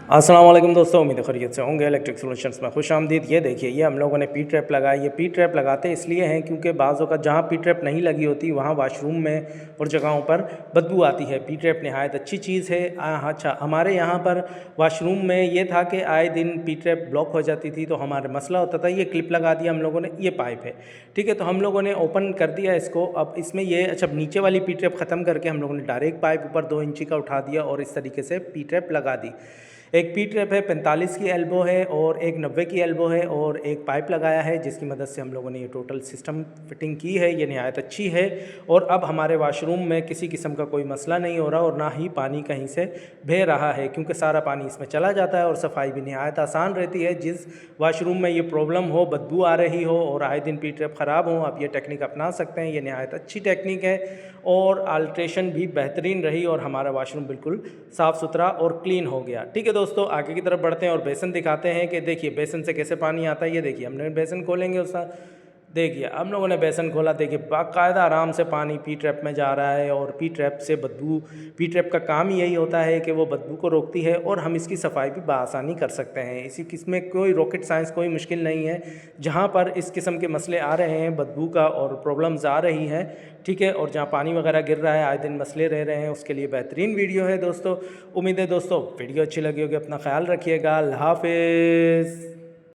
अस्सलाम वालेकुम दोस्तों, उम्मीद है खैरियत से होंगे। इलेक्ट्रिक सॉल्यूशंस में खुश आमदीद। ये देखिए, ये हम लोगों ने पी ट्रैप लगाई। ये पी ट्रैप लगाते इसलिए हैं क्योंकि बाज़ों का जहाँ पी ट्रैप नहीं लगी होती वहाँ वाशरूम में और जगहों पर बदबू आती है। पी ट्रैप नहायत अच्छी चीज़ है। अच्छा, हमारे यहाँ पर वाशरूम में ये था कि आए दिन पी ट्रैप ब्लॉक हो जाती थी, तो हमारा मसला होता था। ये क्लिप लगा दिया हम लोगों ने, ये पाइप है, ठीक है। तो हम लोगों ने ओपन कर दिया इसको। अब इसमें ये अच्छा, नीचे वाली पी ट्रैप ख़त्म करके हम लोगों ने डायरेक्ट पाइप ऊपर 2 इंची का उठा दिया और इस तरीके से पी ट्रैप लगा दी। एक पी ट्रैप है 45 की एल्बो है और एक 90 की एल्बो है और एक पाइप लगाया है, जिसकी मदद से हम लोगों ने ये टोटल सिस्टम फिटिंग की है। ये नहायत अच्छी है और अब हमारे वाशरूम में किसी किस्म का कोई मसला नहीं हो रहा और ना ही पानी कहीं से बह रहा है, क्योंकि सारा पानी इसमें चला जाता है और सफाई भी नहायत आसान रहती है। जिस वाशरूम में ये प्रॉब्लम हो, बदबू आ रही हो और आए दिन पी ट्रैप ख़राब हो, आप ये टेक्निक अपना सकते हैं। ये नहायत अच्छी टेक्निक है और अल्ट्रेशन भी बेहतरीन रही और हमारा वाशरूम बिल्कुल साफ़ सुथरा और क्लीन हो गया। ठीक है दोस्तों, आगे की तरफ बढ़ते हैं और बेसन दिखाते हैं कि देखिए बेसन से कैसे पानी आता है। ये देखिए, हमने बेसन खोलेंगे उसका, देखिए हम लोगों ने बेसन खोला, देखिए बाकायदा आराम से पानी पी ट्रैप में जा रहा है और पी ट्रैप से बदबू, पी ट्रैप का काम ही यही होता है कि वो बदबू को रोकती है और हम इसकी सफाई भी बआसानी कर सकते हैं। इसी किस्म कोई रॉकेट साइंस, कोई मुश्किल नहीं है। जहाँ पर इस किस्म के मसले आ रहे हैं, बदबू का और प्रॉब्लम्स आ रही हैं, ठीक है, और जहाँ पानी वगैरह गिर रहा है, आए दिन मसले रह रहे हैं, उसके लिए बेहतरीन वीडियो है दोस्तों। उम्मीद है दोस्तों वीडियो अच्छी लगी होगी। अपना ख्याल रखिएगा। अल्लाह हाफिज़।